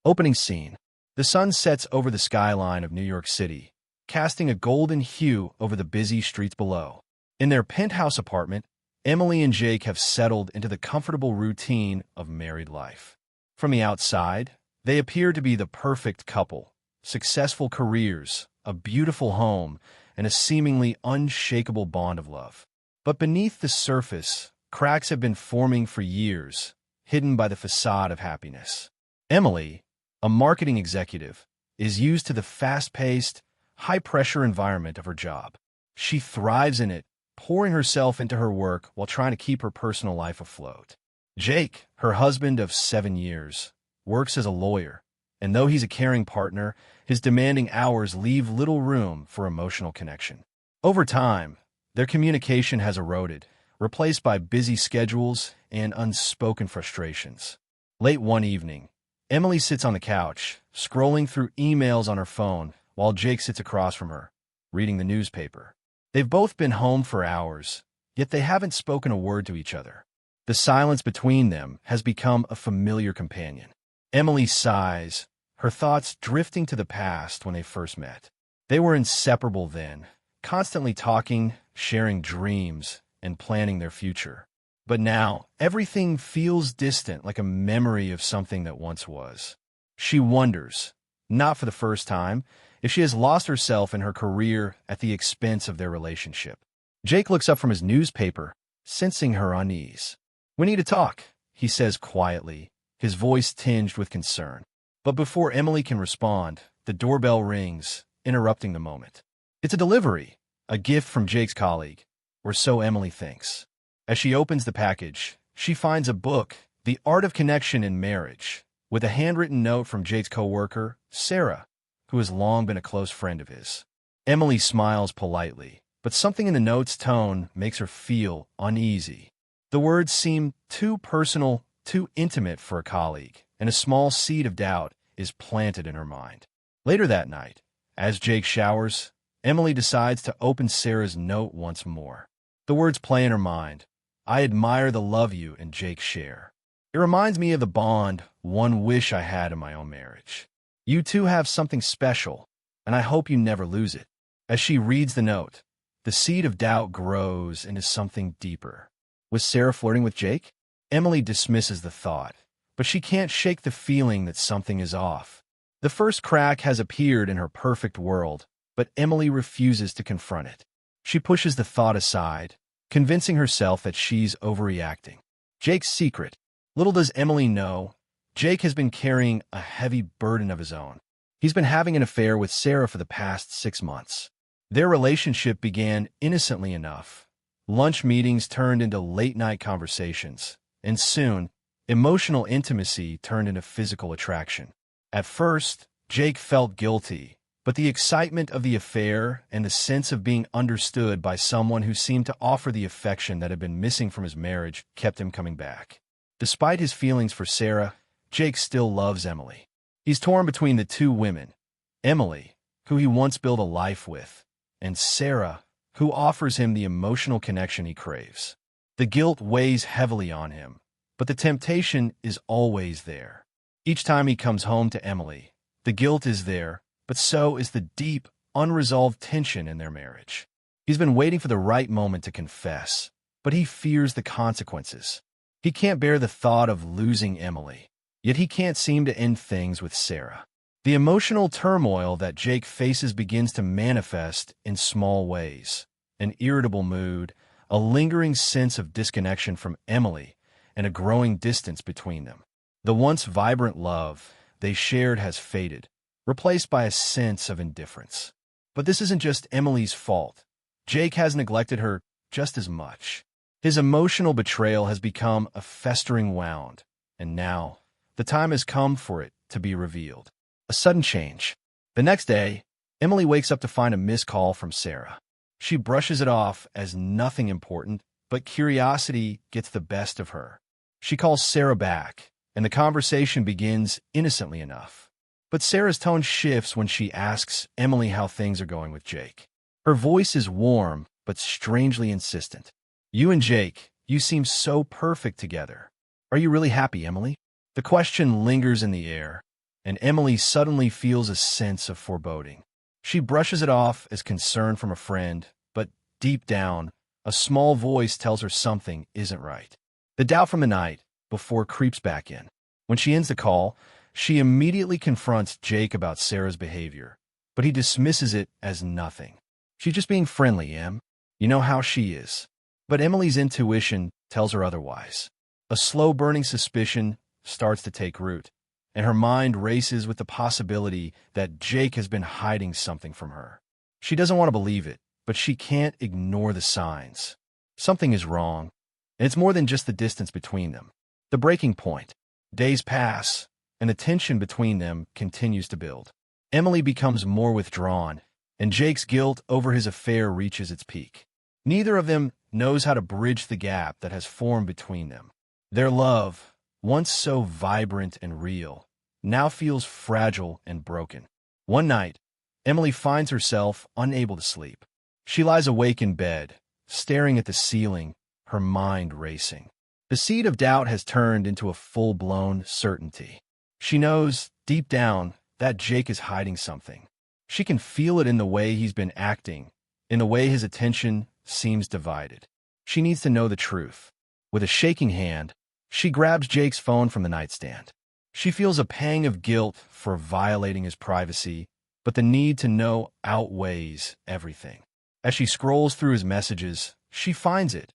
Opening scene. The sun sets over the skyline of New York City, casting a golden hue over the busy streets below. In their penthouse apartment, Emily and Jake have settled into the comfortable routine of married life. From the outside, they appear to be the perfect couple: successful careers, a beautiful home, and a seemingly unshakable bond of love. But beneath the surface, cracks have been forming for years, hidden by the facade of happiness. Emily, a marketing executive, is used to the fast-paced, high-pressure environment of her job. She thrives in it, pouring herself into her work while trying to keep her personal life afloat. Jake, her husband of 7 years, works as a lawyer, and though he's a caring partner, his demanding hours leave little room for emotional connection. Over time, their communication has eroded, replaced by busy schedules and unspoken frustrations. Late one evening, Emily sits on the couch, scrolling through emails on her phone, while Jake sits across from her, reading the newspaper. They've both been home for hours, yet they haven't spoken a word to each other. The silence between them has become a familiar companion. Emily sighs, her thoughts drifting to the past when they first met. They were inseparable then, constantly talking, sharing dreams, and planning their future. But now, everything feels distant, like a memory of something that once was. She wonders, not for the first time, if she has lost herself in her career at the expense of their relationship. Jake looks up from his newspaper, sensing her unease. "We need to talk," he says quietly, his voice tinged with concern. But before Emily can respond, the doorbell rings, interrupting the moment. It's a delivery, a gift from Jake's colleague, or so Emily thinks. As she opens the package, she finds a book, The Art of Connection in Marriage, with a handwritten note from Jake's coworker, Sarah, who has long been a close friend of his. Emily smiles politely, but something in the note's tone makes her feel uneasy. The words seem too personal, too intimate for a colleague, and a small seed of doubt is planted in her mind. Later that night, as Jake showers, Emily decides to open Sarah's note once more. The words play in her mind. "I admire the love you and Jake share. It reminds me of the bond one wish I had in my own marriage. You two have something special, and I hope you never lose it." As she reads the note, the seed of doubt grows into something deeper. Was Sarah flirting with Jake? Emily dismisses the thought, but she can't shake the feeling that something is off. The first crack has appeared in her perfect world, but Emily refuses to confront it. She pushes the thought aside, convincing herself that she's overreacting. Jake's secret. Little does Emily know, Jake has been carrying a heavy burden of his own. He's been having an affair with Sarah for the past 6 months. Their relationship began innocently enough. Lunch meetings turned into late-night conversations, and soon, emotional intimacy turned into physical attraction. At first, Jake felt guilty, but the excitement of the affair and the sense of being understood by someone who seemed to offer the affection that had been missing from his marriage kept him coming back. Despite his feelings for Sarah, Jake still loves Emily. He's torn between the two women, Emily, who he once built a life with, and Sarah, who offers him the emotional connection he craves. The guilt weighs heavily on him, but the temptation is always there. Each time he comes home to Emily, the guilt is there, but so is the deep, unresolved tension in their marriage. He's been waiting for the right moment to confess, but he fears the consequences. He can't bear the thought of losing Emily, yet he can't seem to end things with Sarah. The emotional turmoil that Jake faces begins to manifest in small ways: an irritable mood, a lingering sense of disconnection from Emily, and a growing distance between them. The once vibrant love they shared has faded, replaced by a sense of indifference. But this isn't just Emily's fault. Jake has neglected her just as much. His emotional betrayal has become a festering wound, and now the time has come for it to be revealed. A sudden change. The next day, Emily wakes up to find a missed call from Sarah. She brushes it off as nothing important, but curiosity gets the best of her. She calls Sarah back, and the conversation begins innocently enough. But Sarah's tone shifts when she asks Emily how things are going with Jake. Her voice is warm, but strangely insistent. "You and Jake, you seem so perfect together. Are you really happy, Emily?" The question lingers in the air, and Emily suddenly feels a sense of foreboding. She brushes it off as concern from a friend, but deep down, a small voice tells her something isn't right. The doubt from the night before creeps back in. When she ends the call, she immediately confronts Jake about Sarah's behavior, but he dismisses it as nothing. She's just being friendly, Em. You know how she is. But Emily's intuition tells her otherwise. A slow-burning suspicion starts to take root, and her mind races with the possibility that Jake has been hiding something from her. She doesn't want to believe it, but she can't ignore the signs. Something is wrong, and it's more than just the distance between them. The breaking point. Days pass, and the tension between them continues to build. Emily becomes more withdrawn, and Jake's guilt over his affair reaches its peak. Neither of them knows how to bridge the gap that has formed between them. Their love, once so vibrant and real, now feels fragile and broken. One night, Emily finds herself unable to sleep. She lies awake in bed, staring at the ceiling, her mind racing. The seed of doubt has turned into a full-blown certainty. She knows, deep down, that Jake is hiding something. She can feel it in the way he's been acting, in the way his attention seems divided. She needs to know the truth. With a shaking hand, she grabs Jake's phone from the nightstand. She feels a pang of guilt for violating his privacy, but the need to know outweighs everything. As she scrolls through his messages, she finds it.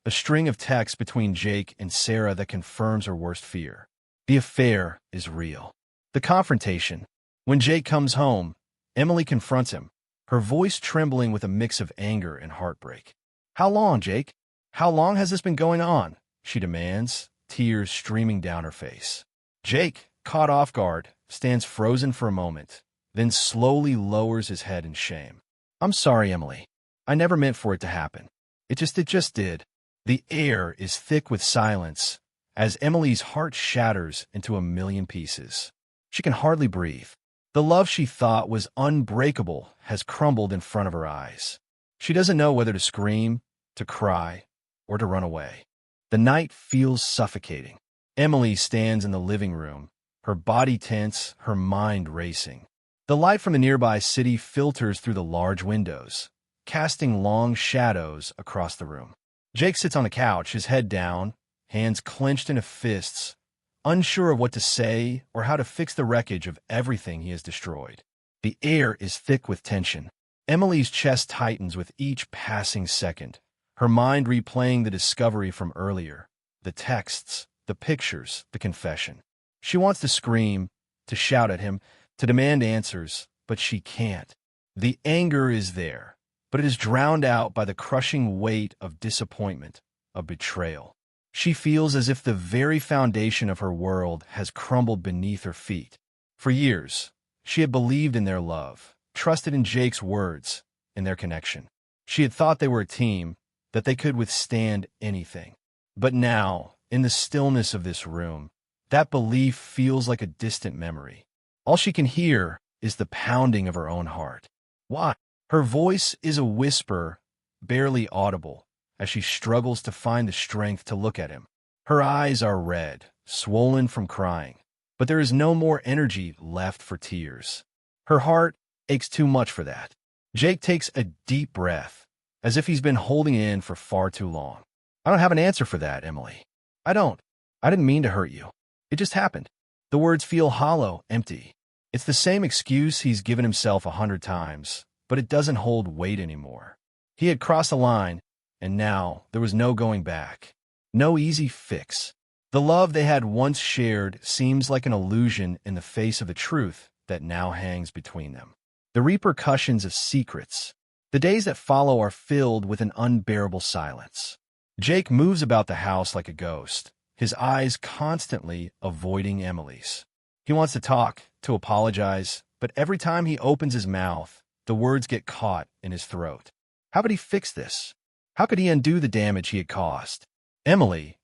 A string of texts between Jake and Sarah that confirms her worst fear. The affair is real. The confrontation. When Jake comes home, Emily confronts him, her voice trembling with a mix of anger and heartbreak. "How long, Jake? How long has this been going on?" she demands, tears streaming down her face. Jake, caught off guard, stands frozen for a moment, then slowly lowers his head in shame. "I'm sorry, Emily. I never meant for it to happen. It just did." The air is thick with silence as Emily's heart shatters into a million pieces. She can hardly breathe. The love she thought was unbreakable has crumbled in front of her eyes. She doesn't know whether to scream, to cry, or to run away. The night feels suffocating. Emily stands in the living room, her body tense, her mind racing. The light from the nearby city filters through the large windows, casting long shadows across the room. Jake sits on the couch, his head down, hands clenched into fists, unsure of what to say or how to fix the wreckage of everything he has destroyed. The air is thick with tension. Emily's chest tightens with each passing second, her mind replaying the discovery from earlier, the texts, the pictures, the confession. She wants to scream, to shout at him, to demand answers, but she can't. The anger is there, but it is drowned out by the crushing weight of disappointment, of betrayal. She feels as if the very foundation of her world has crumbled beneath her feet. For years, she had believed in their love, trusted in Jake's words, in their connection. She had thought they were a team, that they could withstand anything. But now, in the stillness of this room, that belief feels like a distant memory. All she can hear is the pounding of her own heart. Why? Her voice is a whisper, barely audible, as she struggles to find the strength to look at him. Her eyes are red, swollen from crying, but there is no more energy left for tears. Her heart aches too much for that. Jake takes a deep breath, as if he's been holding it in for far too long. "I don't have an answer for that, Emily. I don't. I didn't mean to hurt you. It just happened." The words feel hollow, empty. It's the same excuse he's given himself 100 times, but it doesn't hold weight anymore. He had crossed a line, and now there was no going back. No easy fix. The love they had once shared seems like an illusion in the face of the truth that now hangs between them. The repercussions of secrets. The days that follow are filled with an unbearable silence. Jake moves about the house like a ghost, his eyes constantly avoiding Emily's. He wants to talk, to apologize, but every time he opens his mouth, the words get caught in his throat. How could he fix this? How could he undo the damage he had caused? Emily,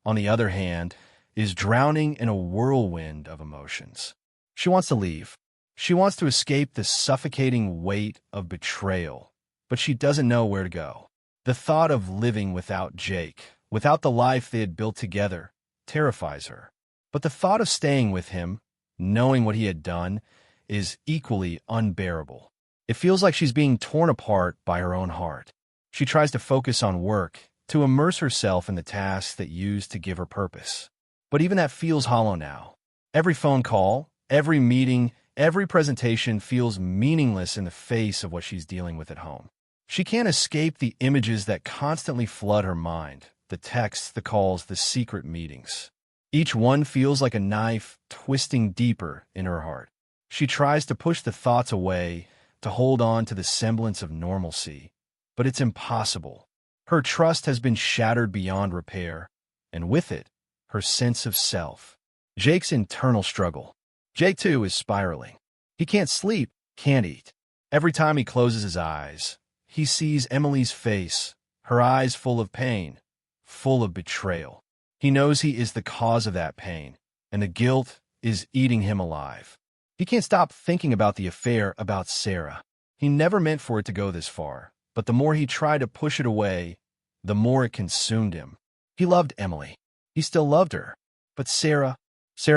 on the other hand, is drowning in a whirlwind of emotions. She wants to leave. She wants to escape the suffocating weight of betrayal, but she doesn't know where to go. The thought of living without Jake, without the life they had built together, terrifies her. But the thought of staying with him, knowing what he had done, is equally unbearable. It feels like she's being torn apart by her own heart. She tries to focus on work, to immerse herself in the tasks that used to give her purpose. But even that feels hollow now. Every phone call, every meeting, every presentation feels meaningless in the face of what she's dealing with at home. She can't escape the images that constantly flood her mind, the texts, the calls, the secret meetings. Each one feels like a knife twisting deeper in her heart. She tries to push the thoughts away, to hold on to the semblance of normalcy, but it's impossible. Her trust has been shattered beyond repair, and with it, her sense of self. Jake's internal struggle. Jake, too, is spiraling. He can't sleep, can't eat. Every time he closes his eyes, he sees Emily's face, her eyes full of pain, full of betrayal. He knows he is the cause of that pain, and the guilt is eating him alive. He can't stop thinking about the affair, about Sarah. He never meant for it to go this far, but the more he tried to push it away, the more it consumed him. He loved Emily. He still loved her. But Sarah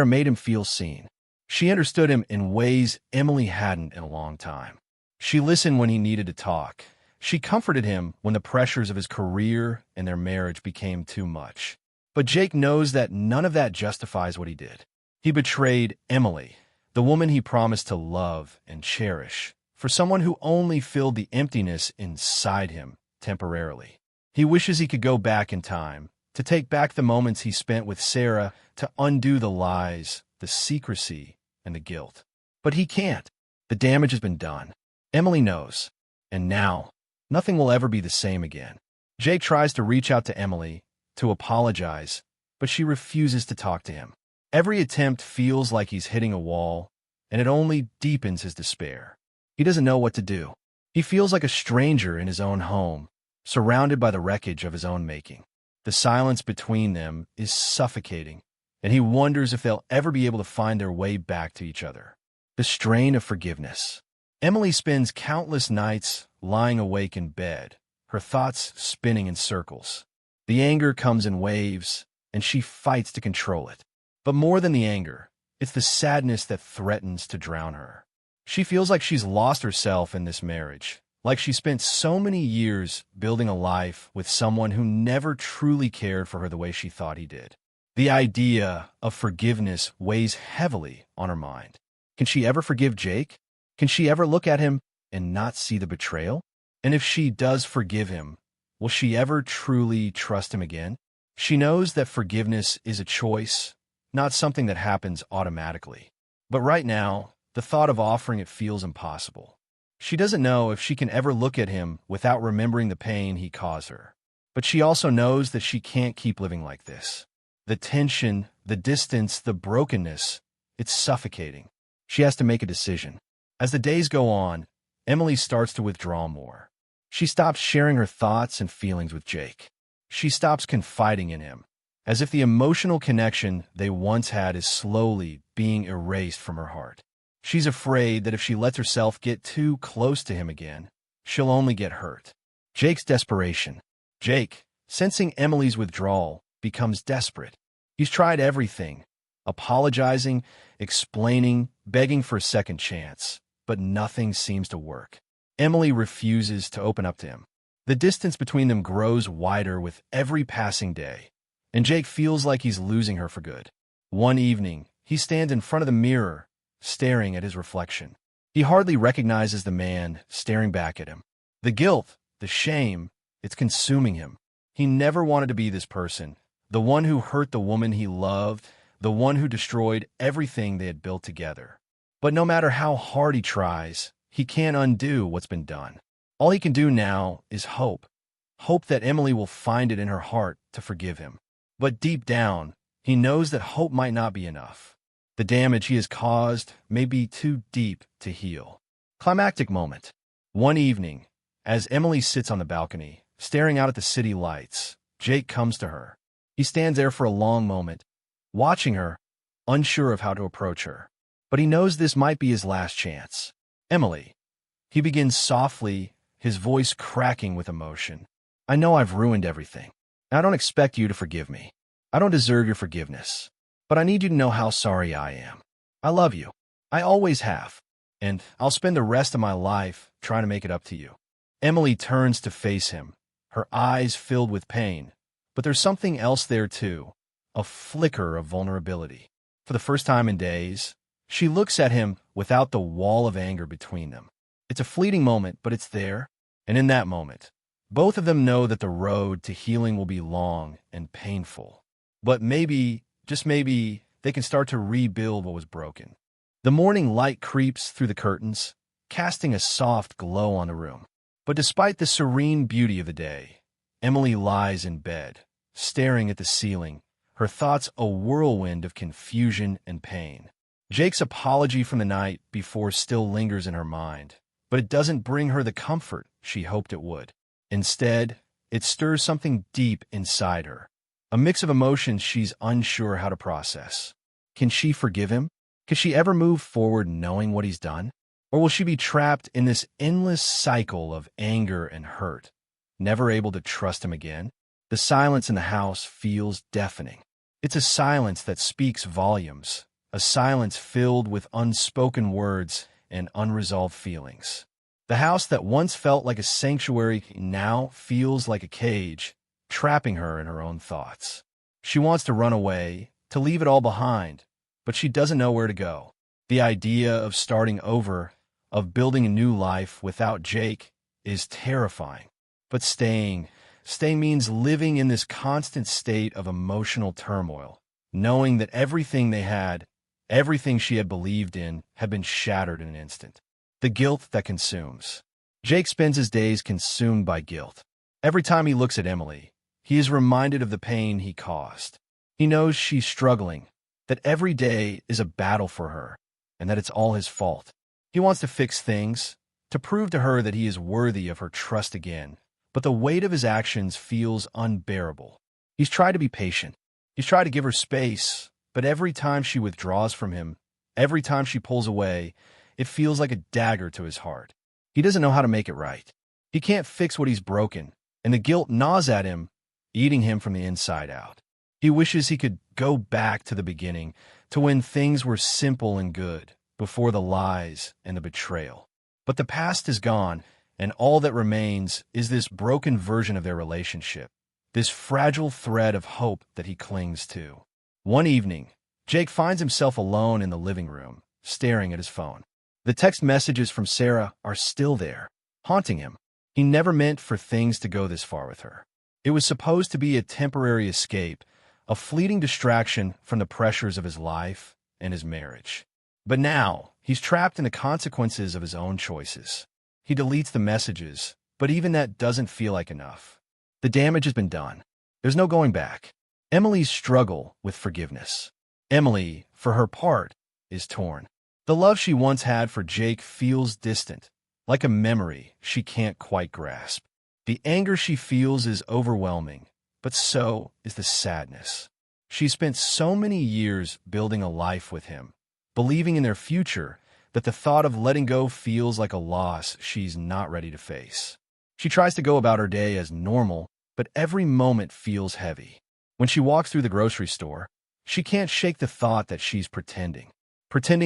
made him feel seen. She understood him in ways Emily hadn't in a long time. She listened when he needed to talk. She comforted him when the pressures of his career and their marriage became too much. But Jake knows that none of that justifies what he did. He betrayed Emily, the woman he promised to love and cherish, for someone who only filled the emptiness inside him temporarily. He wishes he could go back in time, to take back the moments he spent with Sarah, to undo the lies, the secrecy, and the guilt. But he can't. The damage has been done. Emily knows. And now, nothing will ever be the same again. Jake tries to reach out to Emily, to apologize, but she refuses to talk to him. Every attempt feels like he's hitting a wall, and it only deepens his despair. He doesn't know what to do. He feels like a stranger in his own home, surrounded by the wreckage of his own making. The silence between them is suffocating, and he wonders if they'll ever be able to find their way back to each other. The strain of forgiveness. Emily spends countless nights lying awake in bed, her thoughts spinning in circles. The anger comes in waves, and she fights to control it. But more than the anger, it's the sadness that threatens to drown her. She feels like she's lost herself in this marriage, like she spent so many years building a life with someone who never truly cared for her the way she thought he did. The idea of forgiveness weighs heavily on her mind. Can she ever forgive Jake? Can she ever look at him and not see the betrayal? And if she does forgive him, will she ever truly trust him again? She knows that forgiveness is a choice, not something that happens automatically. But right now, the thought of offering it feels impossible. She doesn't know if she can ever look at him without remembering the pain he caused her. But she also knows that she can't keep living like this. The tension, the distance, the brokenness, it's suffocating. She has to make a decision. As the days go on, Emily starts to withdraw more. She stops sharing her thoughts and feelings with Jake. She stops confiding in him, as if the emotional connection they once had is slowly being erased from her heart. She's afraid that if she lets herself get too close to him again, she'll only get hurt. Jake's desperation. Jake, sensing Emily's withdrawal, becomes desperate. He's tried everything, apologizing, explaining, begging for a second chance, but nothing seems to work. Emily refuses to open up to him. The distance between them grows wider with every passing day, and Jake feels like he's losing her for good. One evening, he stands in front of the mirror, staring at his reflection. He hardly recognizes the man staring back at him. The guilt, the shame, it's consuming him. He never wanted to be this person, the one who hurt the woman he loved, the one who destroyed everything they had built together. But no matter how hard he tries, he can't undo what's been done. All he can do now is hope. Hope that Emily will find it in her heart to forgive him. But deep down, he knows that hope might not be enough. The damage he has caused may be too deep to heal. Climactic moment. One evening, as Emily sits on the balcony, staring out at the city lights, Jake comes to her. He stands there for a long moment, watching her, unsure of how to approach her. But he knows this might be his last chance. Emily. He begins softly, his voice cracking with emotion. I know I've ruined everything. I don't expect you to forgive me. I don't deserve your forgiveness. But I need you to know how sorry I am. I love you. I always have. And I'll spend the rest of my life trying to make it up to you. Emily turns to face him, her eyes filled with pain. But there's something else there too, a flicker of vulnerability. For the first time in days, she looks at him without the wall of anger between them. It's a fleeting moment, but it's there. And in that moment, both of them know that the road to healing will be long and painful. But maybe, just maybe, they can start to rebuild what was broken. The morning light creeps through the curtains, casting a soft glow on the room. But despite the serene beauty of the day, Emily lies in bed, staring at the ceiling, her thoughts a whirlwind of confusion and pain. Jake's apology from the night before still lingers in her mind, but it doesn't bring her the comfort she hoped it would. Instead, it stirs something deep inside her, a mix of emotions she's unsure how to process. Can she forgive him? Could she ever move forward knowing what he's done? Or will she be trapped in this endless cycle of anger and hurt, never able to trust him again? The silence in the house feels deafening. It's a silence that speaks volumes, a silence filled with unspoken words and unresolved feelings. The house that once felt like a sanctuary now feels like a cage, trapping her in her own thoughts. She wants to run away, to leave it all behind, but she doesn't know where to go. The idea of starting over, of building a new life without Jake, is terrifying. But staying means living in this constant state of emotional turmoil, knowing that everything they had, everything she had believed in, had been shattered in an instant. The guilt that consumes. Jake spends his days consumed by guilt. Every time he looks at Emily, he is reminded of the pain he caused. He knows she's struggling, that every day is a battle for her, and that it's all his fault. He wants to fix things, to prove to her that he is worthy of her trust again, but the weight of his actions feels unbearable. He's tried to be patient. He's tried to give her space, but every time she withdraws from him, every time she pulls away, it feels like a dagger to his heart. He doesn't know how to make it right. He can't fix what he's broken, and the guilt gnaws at him, eating him from the inside out. He wishes he could go back to the beginning, to when things were simple and good, before the lies and the betrayal. But the past is gone, and all that remains is this broken version of their relationship, this fragile thread of hope that he clings to. One evening, Jake finds himself alone in the living room, staring at his phone. The text messages from Sarah are still there, haunting him. He never meant for things to go this far with her. It was supposed to be a temporary escape, a fleeting distraction from the pressures of his life and his marriage. But now, he's trapped in the consequences of his own choices. He deletes the messages, but even that doesn't feel like enough. The damage has been done. There's no going back. Emily's struggle with forgiveness. Emily, for her part, is torn. The love she once had for Jake feels distant, like a memory she can't quite grasp. The anger she feels is overwhelming, but so is the sadness. She spent so many years building a life with him, believing in their future, that the thought of letting go feels like a loss she's not ready to face. She tries to go about her day as normal, but every moment feels heavy. When she walks through the grocery store, she can't shake the thought that she's pretending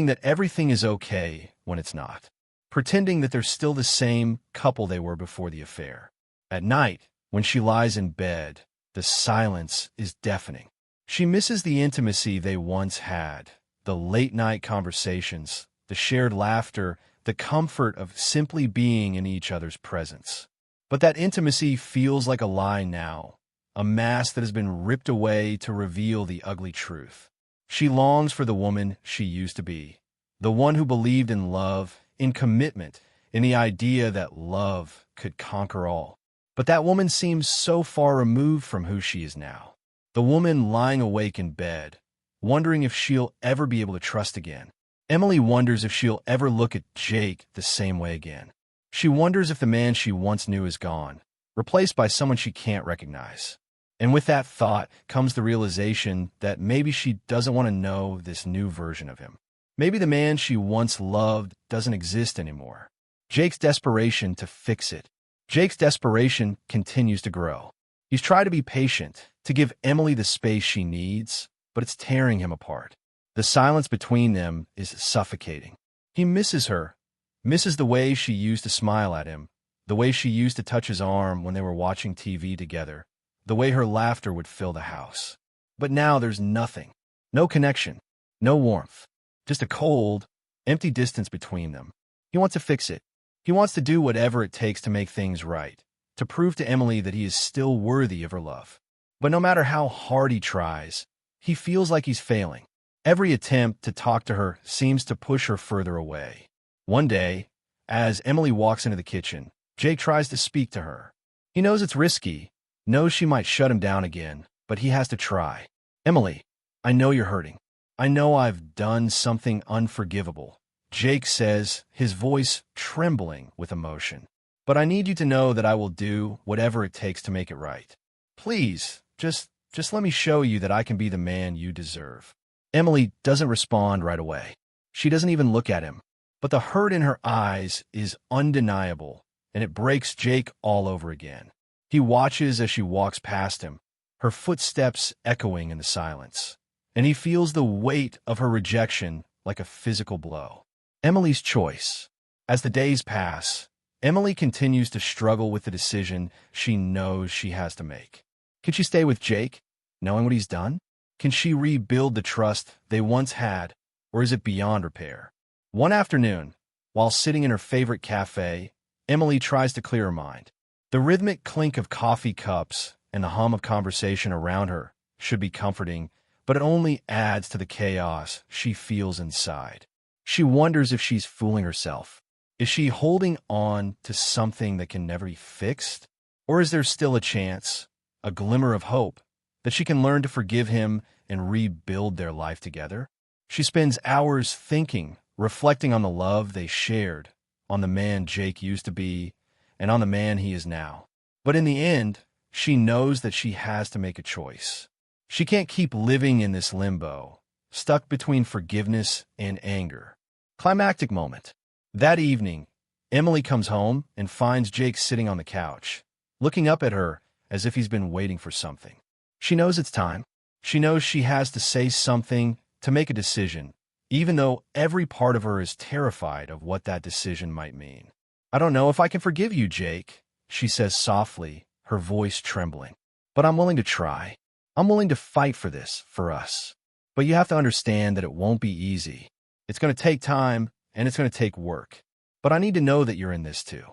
that everything is okay when it's not, pretending that they're still the same couple they were before the affair. At night, when she lies in bed, the silence is deafening. She misses the intimacy they once had, the late-night conversations, the shared laughter, the comfort of simply being in each other's presence. But that intimacy feels like a lie now, a mask that has been ripped away to reveal the ugly truth. She longs for the woman she used to be, the one who believed in love, in commitment, in the idea that love could conquer all. But that woman seems so far removed from who she is now. The woman lying awake in bed, wondering if she'll ever be able to trust again. Emily wonders if she'll ever look at Jake the same way again. She wonders if the man she once knew is gone, replaced by someone she can't recognize. And with that thought comes the realization that maybe she doesn't want to know this new version of him. Maybe the man she once loved doesn't exist anymore. Jake's desperation to fix it. Jake's desperation continues to grow. He's tried to be patient, to give Emily the space she needs, but it's tearing him apart. The silence between them is suffocating. He misses her, misses the way she used to smile at him, the way she used to touch his arm when they were watching TV together, the way her laughter would fill the house. But now there's nothing. No connection. No warmth. Just a cold, empty distance between them. He wants to fix it. He wants to do whatever it takes to make things right, to prove to Emily that he is still worthy of her love. But no matter how hard he tries, he feels like he's failing. Every attempt to talk to her seems to push her further away. One day, as Emily walks into the kitchen, Jake tries to speak to her. He knows it's risky, knows she might shut him down again, but he has to try. Emily, I know you're hurting. I know I've done something unforgivable, Jake says, his voice trembling with emotion. But I need you to know that I will do whatever it takes to make it right. Please, just let me show you that I can be the man you deserve. Emily doesn't respond right away. She doesn't even look at him. But the hurt in her eyes is undeniable, and it breaks Jake all over again. He watches as she walks past him, her footsteps echoing in the silence, and he feels the weight of her rejection like a physical blow. Emily's choice. As the days pass, Emily continues to struggle with the decision she knows she has to make. Can she stay with Jake, knowing what he's done? Can she rebuild the trust they once had, or is it beyond repair? One afternoon, while sitting in her favorite cafe, Emily tries to clear her mind. The rhythmic clink of coffee cups and the hum of conversation around her should be comforting, but it only adds to the chaos she feels inside. She wonders if she's fooling herself. Is she holding on to something that can never be fixed? Or is there still a chance, a glimmer of hope, that she can learn to forgive him and rebuild their life together? She spends hours thinking, reflecting on the love they shared, on the man Jake used to be, and on the man he is now. But in the end, she knows that she has to make a choice. She can't keep living in this limbo, stuck between forgiveness and anger. Climactic moment. That evening, Emily comes home and finds Jake sitting on the couch, looking up at her as if he's been waiting for something. She knows it's time. She knows she has to say something, to make a decision, even though every part of her is terrified of what that decision might mean. I don't know if I can forgive you, Jake, she says softly, her voice trembling. But I'm willing to try. I'm willing to fight for this, for us. But you have to understand that it won't be easy. It's going to take time, and it's going to take work. But I need to know that you're in this too.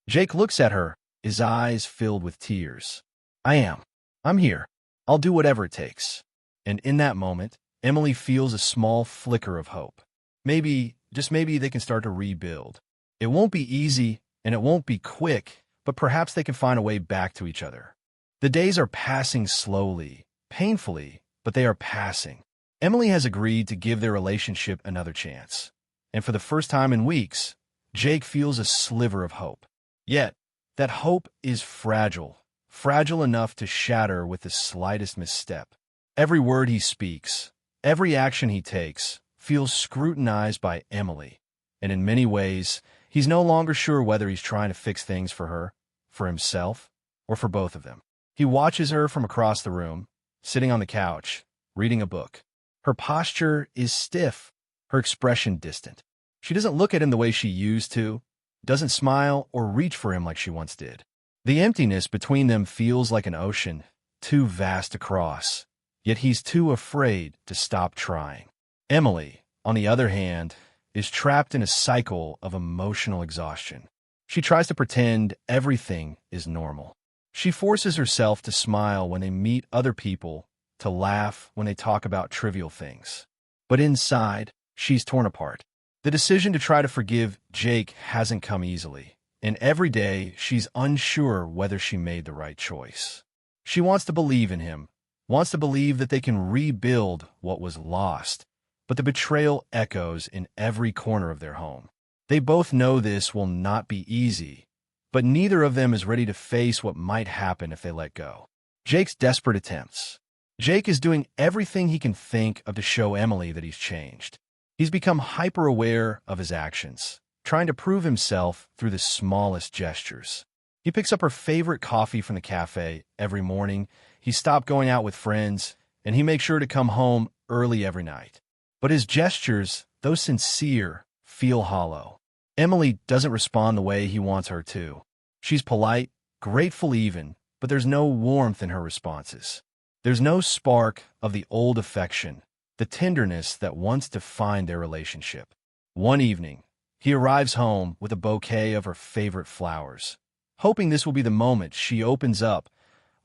Jake looks at her, his eyes filled with tears. I am. I'm here. I'll do whatever it takes. And in that moment, Emily feels a small flicker of hope. Maybe, just maybe they can start to rebuild. It won't be easy, and it won't be quick, but perhaps they can find a way back to each other. The days are passing slowly, painfully, but they are passing. Emily has agreed to give their relationship another chance. And for the first time in weeks, Jake feels a sliver of hope. Yet, that hope is fragile, fragile enough to shatter with the slightest misstep. Every word he speaks, every action he takes, feels scrutinized by Emily. And in many ways, he's no longer sure whether he's trying to fix things for her, for himself, or for both of them. He watches her from across the room, sitting on the couch, reading a book. Her posture is stiff, her expression distant. She doesn't look at him the way she used to, doesn't smile or reach for him like she once did. The emptiness between them feels like an ocean, too vast to cross, yet he's too afraid to stop trying. Emily, on the other hand, is trapped in a cycle of emotional exhaustion. She tries to pretend everything is normal. She forces herself to smile when they meet other people, to laugh when they talk about trivial things. But inside, she's torn apart. The decision to try to forgive Jake hasn't come easily, and every day she's unsure whether she made the right choice. She wants to believe in him, wants to believe that they can rebuild what was lost, but the betrayal echoes in every corner of their home. They both know this will not be easy, but neither of them is ready to face what might happen if they let go. Jake's desperate attempts. Jake is doing everything he can think of to show Emily that he's changed. He's become hyper-aware of his actions, trying to prove himself through the smallest gestures. He picks up her favorite coffee from the cafe every morning, he stopped going out with friends, and he makes sure to come home early every night. But his gestures, though sincere, feel hollow. Emily doesn't respond the way he wants her to. She's polite, grateful even, but there's no warmth in her responses. There's no spark of the old affection, the tenderness that once defined their relationship. One evening, he arrives home with a bouquet of her favorite flowers, hoping this will be the moment she opens up,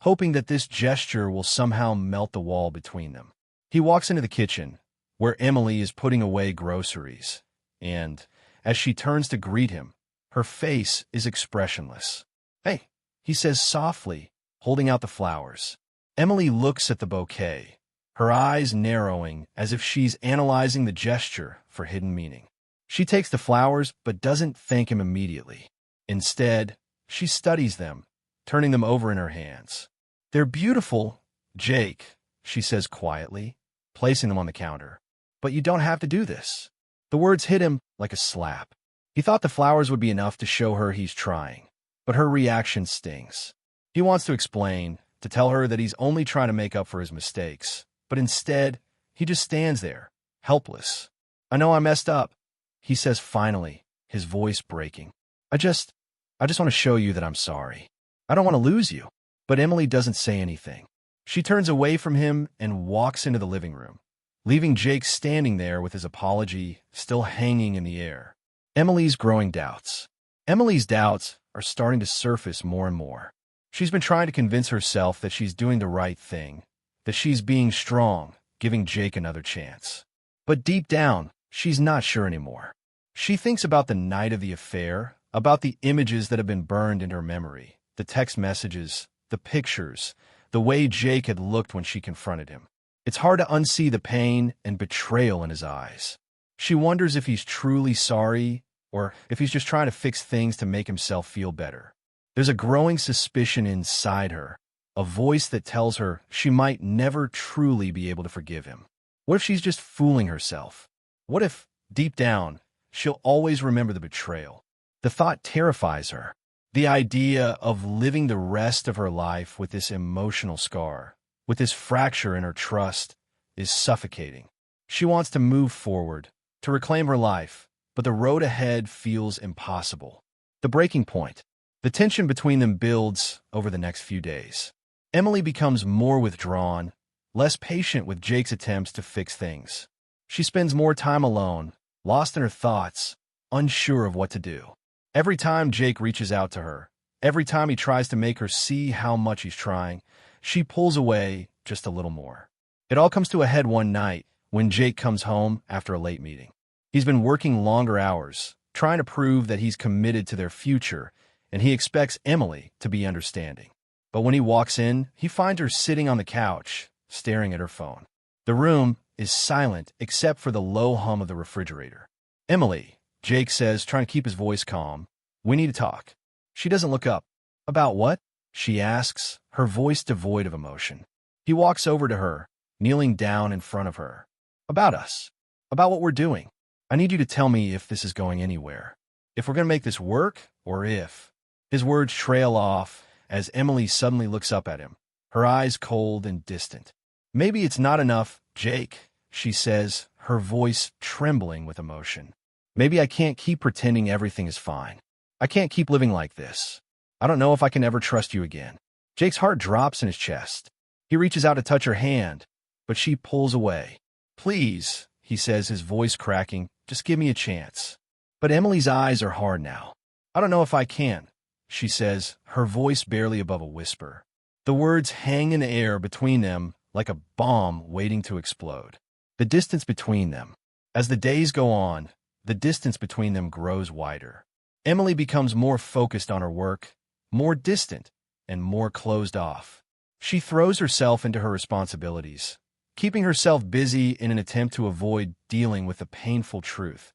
hoping that this gesture will somehow melt the wall between them. He walks into the kitchen, where Emily is putting away groceries, and, as she turns to greet him, her face is expressionless. "Hey," he says softly, holding out the flowers. Emily looks at the bouquet, her eyes narrowing as if she's analyzing the gesture for hidden meaning. She takes the flowers but doesn't thank him immediately. Instead, she studies them, turning them over in her hands. "They're beautiful, Jake," she says quietly, placing them on the counter. "But you don't have to do this." The words hit him like a slap. He thought the flowers would be enough to show her he's trying, but her reaction stings. He wants to explain, to tell her that he's only trying to make up for his mistakes, but instead, he just stands there, helpless. "I know I messed up," he says finally, his voice breaking. I just want to show you that I'm sorry. I don't want to lose you." But Emily doesn't say anything. She turns away from him and walks into the living room, leaving Jake standing there with his apology still hanging in the air. Emily's growing doubts. Emily's doubts are starting to surface more and more. She's been trying to convince herself that she's doing the right thing, that she's being strong, giving Jake another chance. But deep down, she's not sure anymore. She thinks about the night of the affair, about the images that have been burned in her memory, the text messages, the pictures, the way Jake had looked when she confronted him. It's hard to unsee the pain and betrayal in his eyes. She wonders if he's truly sorry or if he's just trying to fix things to make himself feel better. There's a growing suspicion inside her, a voice that tells her she might never truly be able to forgive him. What if she's just fooling herself? What if, deep down, she'll always remember the betrayal? The thought terrifies her. The idea of living the rest of her life with this emotional scar, with this fracture in her trust, is suffocating. She wants to move forward, to reclaim her life, but the road ahead feels impossible. The breaking point. The tension between them builds over the next few days. Emily becomes more withdrawn, less patient with Jake's attempts to fix things. She spends more time alone, lost in her thoughts, unsure of what to do. Every time Jake reaches out to her, every time he tries to make her see how much he's trying, she pulls away just a little more. It all comes to a head one night when Jake comes home after a late meeting. He's been working longer hours, trying to prove that he's committed to their future, and he expects Emily to be understanding. But when he walks in, he finds her sitting on the couch, staring at her phone. The room is silent except for the low hum of the refrigerator. "Emily," Jake says, trying to keep his voice calm, "we need to talk." She doesn't look up. "About what?" she asks, her voice devoid of emotion. He walks over to her, kneeling down in front of her. "About us. About what we're doing. I need you to tell me if this is going anywhere. If we're going to make this work, or if..." His words trail off as Emily suddenly looks up at him, her eyes cold and distant. "Maybe it's not enough, Jake," she says, her voice trembling with emotion. "Maybe I can't keep pretending everything is fine. I can't keep living like this. I don't know if I can ever trust you again." Jake's heart drops in his chest. He reaches out to touch her hand, but she pulls away. "Please," he says, his voice cracking, "just give me a chance." But Emily's eyes are hard now. "I don't know if I can," she says, her voice barely above a whisper. The words hang in the air between them like a bomb waiting to explode. The distance between them. As the days go on, the distance between them grows wider. Emily becomes more focused on her work, more distant, and more closed off. She throws herself into her responsibilities, keeping herself busy in an attempt to avoid dealing with the painful truth.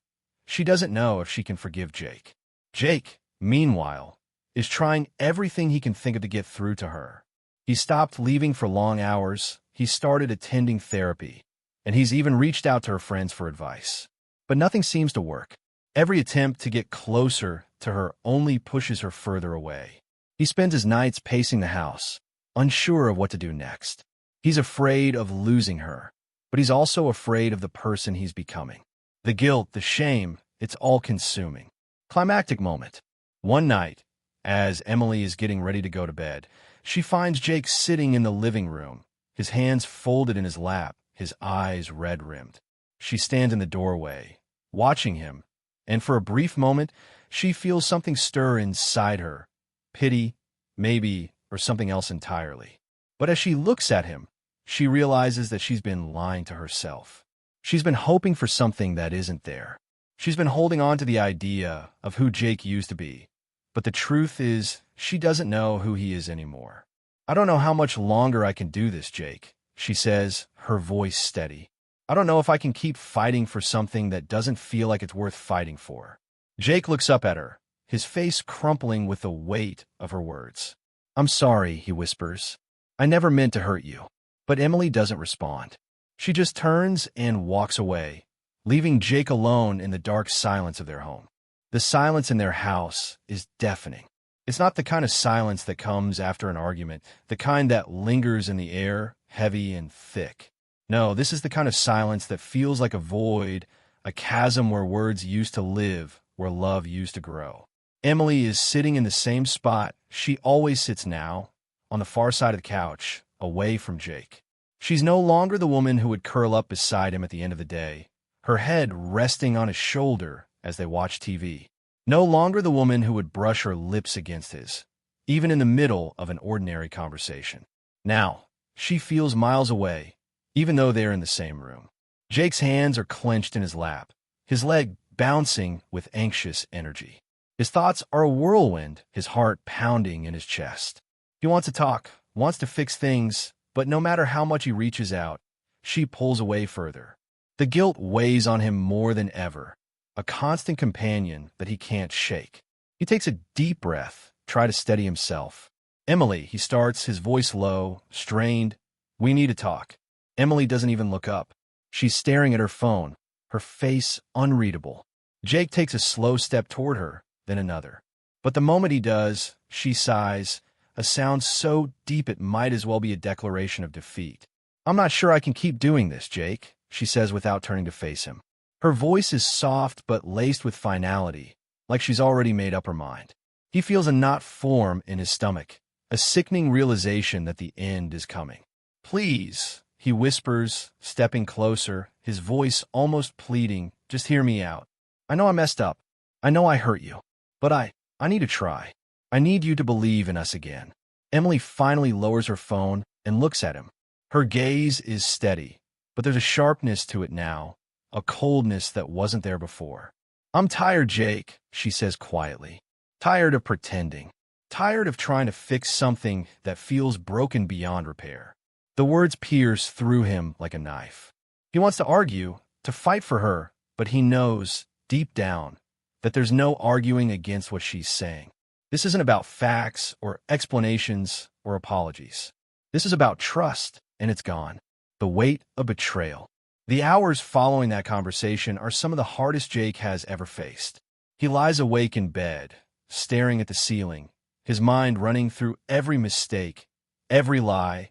She doesn't know if she can forgive Jake. Jake, meanwhile, is trying everything he can think of to get through to her. He stopped leaving for long hours, he started attending therapy, and he's even reached out to her friends for advice. But nothing seems to work. Every attempt to get closer to her only pushes her further away. He spends his nights pacing the house, unsure of what to do next. He's afraid of losing her, but he's also afraid of the person he's becoming. The guilt, the shame, it's all consuming. Climactic moment. One night, as Emily is getting ready to go to bed, she finds Jake sitting in the living room, his hands folded in his lap, his eyes red-rimmed. She stands in the doorway, watching him, and for a brief moment, she feels something stir inside her. Pity, maybe, or something else entirely. But as she looks at him, she realizes that she's been lying to herself. She's been hoping for something that isn't there. She's been holding on to the idea of who Jake used to be. But the truth is, she doesn't know who he is anymore. I don't know how much longer I can do this, Jake, she says, her voice steady. I don't know if I can keep fighting for something that doesn't feel like it's worth fighting for. Jake looks up at her, his face crumpling with the weight of her words. I'm sorry, he whispers. I never meant to hurt you. But Emily doesn't respond. She just turns and walks away, leaving Jake alone in the dark silence of their home. The silence in their house is deafening. It's not the kind of silence that comes after an argument, the kind that lingers in the air, heavy and thick. No, this is the kind of silence that feels like a void, a chasm where words used to live, where love used to grow. Emily is sitting in the same spot she always sits now, on the far side of the couch, away from Jake. She's no longer the woman who would curl up beside him at the end of the day, her head resting on his shoulder as they watch TV. No longer the woman who would brush her lips against his, even in the middle of an ordinary conversation. Now, she feels miles away, even though they're in the same room. Jake's hands are clenched in his lap, his leg bouncing with anxious energy. His thoughts are a whirlwind, his heart pounding in his chest. He wants to talk, wants to fix things, but no matter how much he reaches out, she pulls away further. The guilt weighs on him more than ever, a constant companion that he can't shake. He takes a deep breath, try to steady himself. Emily, he starts, his voice low, strained. We need to talk. Emily doesn't even look up. She's staring at her phone, her face unreadable. Jake takes a slow step toward her, then another. But the moment he does, she sighs, a sound so deep it might as well be a declaration of defeat. I'm not sure I can keep doing this, Jake, she says without turning to face him. Her voice is soft but laced with finality, like she's already made up her mind. He feels a knot form in his stomach, a sickening realization that the end is coming. Please, he whispers, stepping closer, his voice almost pleading, just hear me out. I know I messed up. I know I hurt you. But I need to try. I need you to believe in us again. Emily finally lowers her phone and looks at him. Her gaze is steady, but there's a sharpness to it now, a coldness that wasn't there before. I'm tired, Jake, she says quietly. Tired of pretending. Tired of trying to fix something that feels broken beyond repair. The words pierce through him like a knife. He wants to argue, to fight for her, but he knows, deep down, that there's no arguing against what she's saying. This isn't about facts or explanations or apologies. This is about trust, and it's gone. The weight of betrayal. The hours following that conversation are some of the hardest Jake has ever faced. He lies awake in bed, staring at the ceiling, his mind running through every mistake, every lie,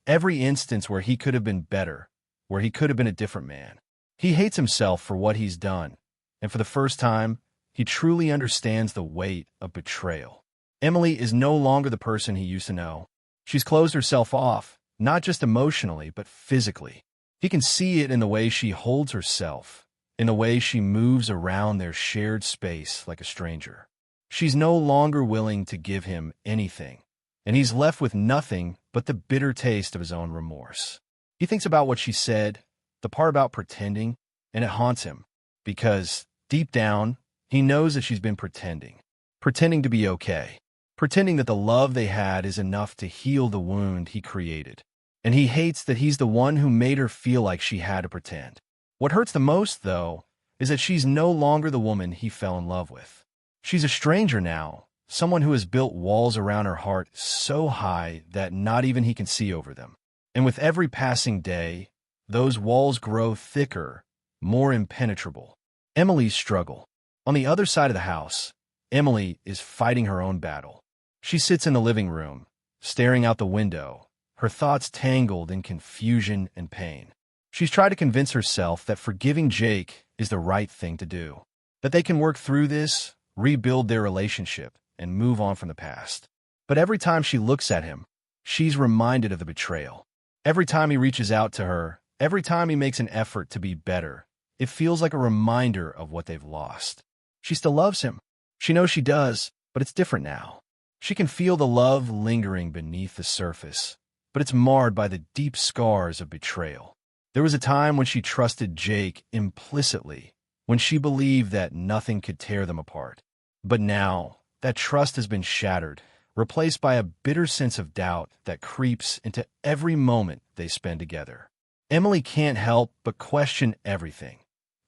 every instance where he could have been better, where he could have been a different man. He hates himself for what he's done, and for the first time, he truly understands the weight of betrayal. Emily is no longer the person he used to know. She's closed herself off, not just emotionally, but physically. He can see it in the way she holds herself, in the way she moves around their shared space like a stranger. She's no longer willing to give him anything, and he's left with nothing but the bitter taste of his own remorse. He thinks about what she said, the part about pretending, and it haunts him, because, deep down, he knows that she's been pretending to be okay, pretending that the love they had is enough to heal the wound he created. And he hates that he's the one who made her feel like she had to pretend. What hurts the most, though, is that she's no longer the woman he fell in love with. She's a stranger now, someone who has built walls around her heart so high that not even he can see over them. And with every passing day, those walls grow thicker, more impenetrable. Emily's struggle. On the other side of the house, Emily is fighting her own battle. She sits in the living room, staring out the window, her thoughts tangled in confusion and pain. She's tried to convince herself that forgiving Jake is the right thing to do, that they can work through this, rebuild their relationship, and move on from the past. But every time she looks at him, she's reminded of the betrayal. Every time he reaches out to her, every time he makes an effort to be better, it feels like a reminder of what they've lost. She still loves him. She knows she does, but it's different now. She can feel the love lingering beneath the surface, but it's marred by the deep scars of betrayal. There was a time when she trusted Jake implicitly, when she believed that nothing could tear them apart. But now, that trust has been shattered, replaced by a bitter sense of doubt that creeps into every moment they spend together. Emily can't help but question everything.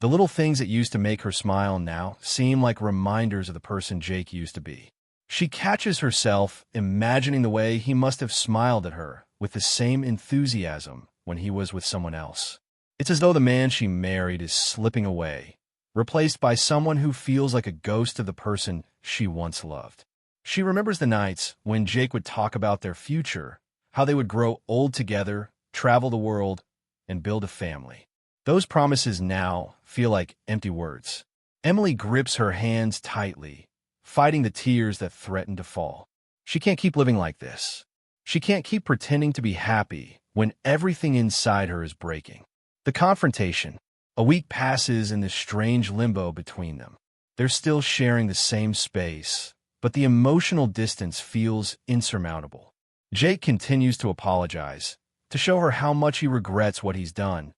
The little things that used to make her smile now seem like reminders of the person Jake used to be. She catches herself imagining the way he must have smiled at her with the same enthusiasm when he was with someone else. It's as though the man she married is slipping away, replaced by someone who feels like a ghost of the person she once loved. She remembers the nights when Jake would talk about their future, how they would grow old together, travel the world, and build a family. Those promises now feel like empty words. Emily grips her hands tightly, fighting the tears that threaten to fall. She can't keep living like this. She can't keep pretending to be happy when everything inside her is breaking. The confrontation. A week passes in this strange limbo between them. They're still sharing the same space, but the emotional distance feels insurmountable. Jake continues to apologize, to show her how much he regrets what he's done,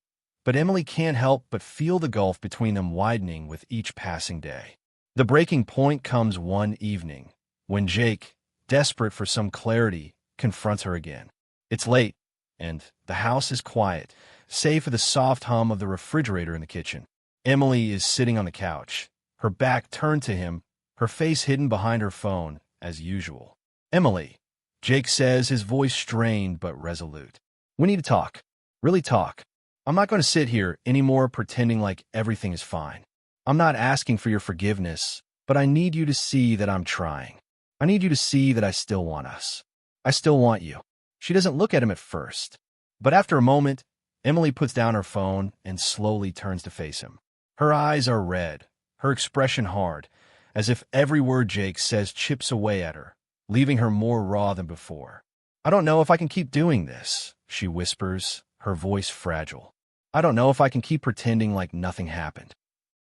but Emily can't help but feel the gulf between them widening with each passing day. The breaking point comes one evening, when Jake, desperate for some clarity, confronts her again. It's late, and the house is quiet, save for the soft hum of the refrigerator in the kitchen. Emily is sitting on the couch, her back turned to him, her face hidden behind her phone, as usual. "Emily," Jake says, his voice strained but resolute. "We need to talk. Really talk. I'm not going to sit here anymore pretending like everything is fine. I'm not asking for your forgiveness, but I need you to see that I'm trying. I need you to see that I still want us. I still want you." She doesn't look at him at first, but after a moment, Emily puts down her phone and slowly turns to face him. Her eyes are red, her expression hard, as if every word Jake says chips away at her, leaving her more raw than before. "I don't know if I can keep doing this," she whispers, her voice fragile. "I don't know if I can keep pretending like nothing happened."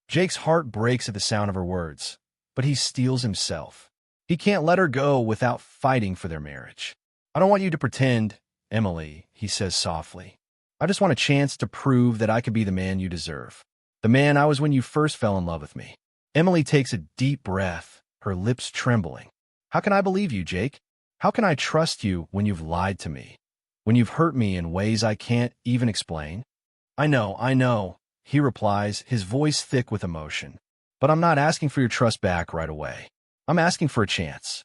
Jake's heart breaks at the sound of her words, but he steels himself. He can't let her go without fighting for their marriage. "I don't want you to pretend, Emily," he says softly. "I just want a chance to prove that I could be the man you deserve. The man I was when you first fell in love with me." Emily takes a deep breath, her lips trembling. "How can I believe you, Jake? How can I trust you when you've lied to me? When you've hurt me in ways I can't even explain?" I know, he replies, his voice thick with emotion. "But I'm not asking for your trust back right away. I'm asking for a chance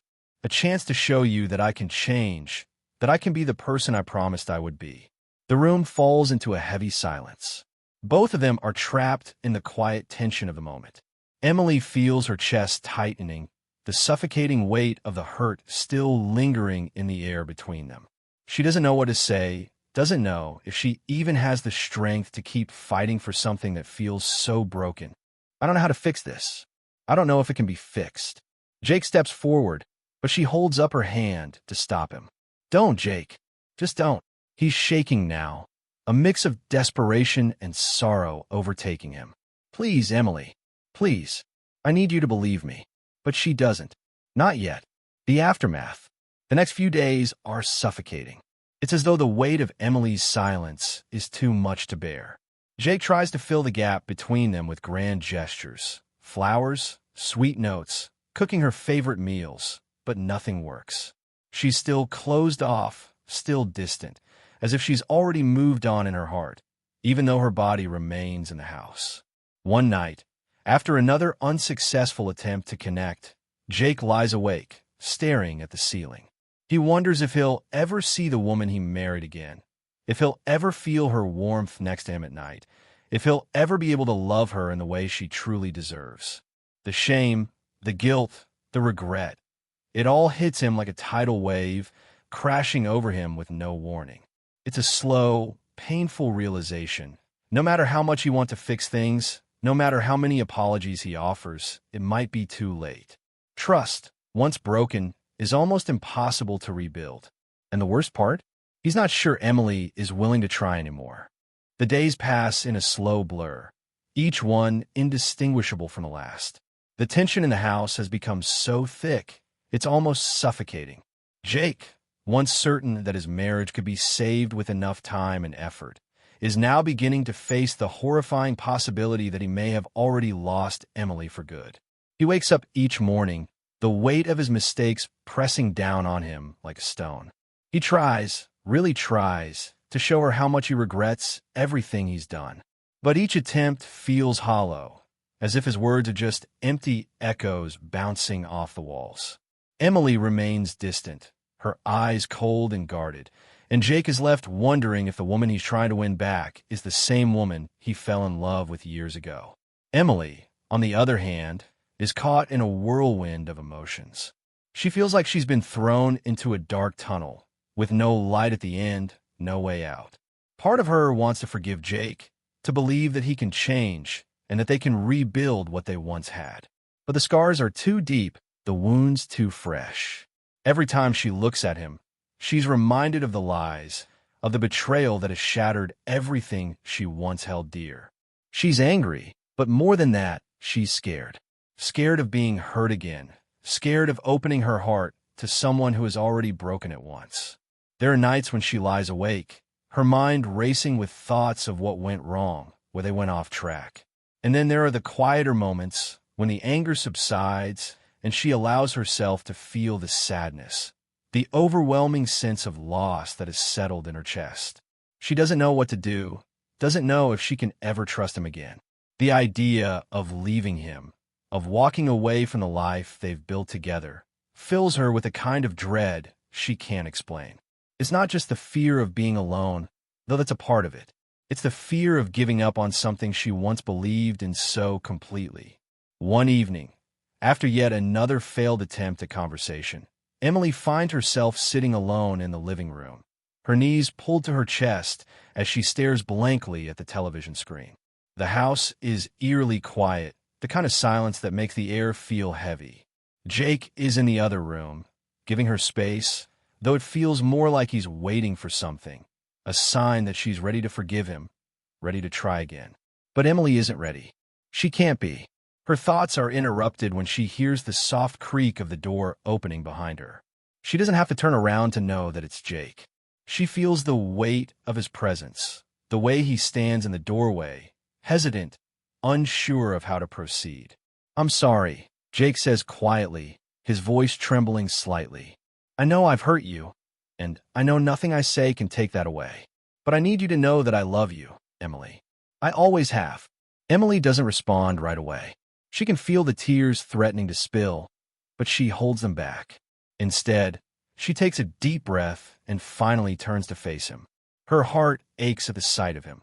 to show you that I can change, that I can be the person I promised I would be." The room falls into a heavy silence. Both of them are trapped in the quiet tension of the moment. Emily feels her chest tightening, the suffocating weight of the hurt still lingering in the air between them. She doesn't know what to say, doesn't know if she even has the strength to keep fighting for something that feels so broken. "I don't know how to fix this. I don't know if it can be fixed." Jake steps forward, but she holds up her hand to stop him. "Don't, Jake. Just don't." He's shaking now, a mix of desperation and sorrow overtaking him. "Please, Emily. Please. I need you to believe me." But she doesn't. Not yet. The aftermath. The next few days are suffocating. It's as though the weight of Emily's silence is too much to bear. Jake tries to fill the gap between them with grand gestures, flowers, sweet notes, cooking her favorite meals, but nothing works. She's still closed off, still distant, as if she's already moved on in her heart, even though her body remains in the house. One night, after another unsuccessful attempt to connect, Jake lies awake, staring at the ceiling. He wonders if he'll ever see the woman he married again, if he'll ever feel her warmth next to him at night, if he'll ever be able to love her in the way she truly deserves. The shame, the guilt, the regret, it all hits him like a tidal wave, crashing over him with no warning. It's a slow, painful realization No matter how much you want to fix things, no matter how many apologies he offers, it might be too late. Trust, once broken, is almost impossible to rebuild. And the worst part? He's not sure Emily is willing to try anymore. The days pass in a slow blur, each one indistinguishable from the last. The tension in the house has become so thick, it's almost suffocating. Jake, once certain that his marriage could be saved with enough time and effort, is now beginning to face the horrifying possibility that he may have already lost Emily for good. He wakes up each morning, the weight of his mistakes pressing down on him like a stone. He tries, really tries, to show her how much he regrets everything he's done. But each attempt feels hollow, as if his words are just empty echoes bouncing off the walls. Emily remains distant, her eyes cold and guarded, and Jake is left wondering if the woman he's trying to win back is the same woman he fell in love with years ago. Emily, on the other hand, is caught in a whirlwind of emotions. She feels like she's been thrown into a dark tunnel, with no light at the end, no way out. Part of her wants to forgive Jake, to believe that he can change, and that they can rebuild what they once had. But the scars are too deep, the wounds too fresh. Every time she looks at him, she's reminded of the lies, of the betrayal that has shattered everything she once held dear. She's angry, but more than that, she's scared. Scared of being hurt again, scared of opening her heart to someone who has already broken it once. There are nights when she lies awake, her mind racing with thoughts of what went wrong, where they went off track. And then there are the quieter moments when the anger subsides and she allows herself to feel the sadness, the overwhelming sense of loss that has settled in her chest. She doesn't know what to do, doesn't know if she can ever trust him again. The idea of leaving him, of walking away from the life they've built together, fills her with a kind of dread she can't explain. It's not just the fear of being alone, though that's a part of it. It's the fear of giving up on something she once believed in so completely. One evening, after yet another failed attempt at conversation, Emily finds herself sitting alone in the living room, her knees pulled to her chest as she stares blankly at the television screen. The house is eerily quiet, the kind of silence that makes the air feel heavy. Jake is in the other room, giving her space, though it feels more like he's waiting for something, a sign that she's ready to forgive him, ready to try again. But Emily isn't ready. She can't be. Her thoughts are interrupted when she hears the soft creak of the door opening behind her. She doesn't have to turn around to know that it's Jake. She feels the weight of his presence, the way he stands in the doorway, hesitant, unsure of how to proceed. "I'm sorry," Jake says quietly, his voice trembling slightly. "I know I've hurt you, and I know nothing I say can take that away. But I need you to know that I love you, Emily. I always have." Emily doesn't respond right away. She can feel the tears threatening to spill, but she holds them back. Instead, she takes a deep breath and finally turns to face him. Her heart aches at the sight of him.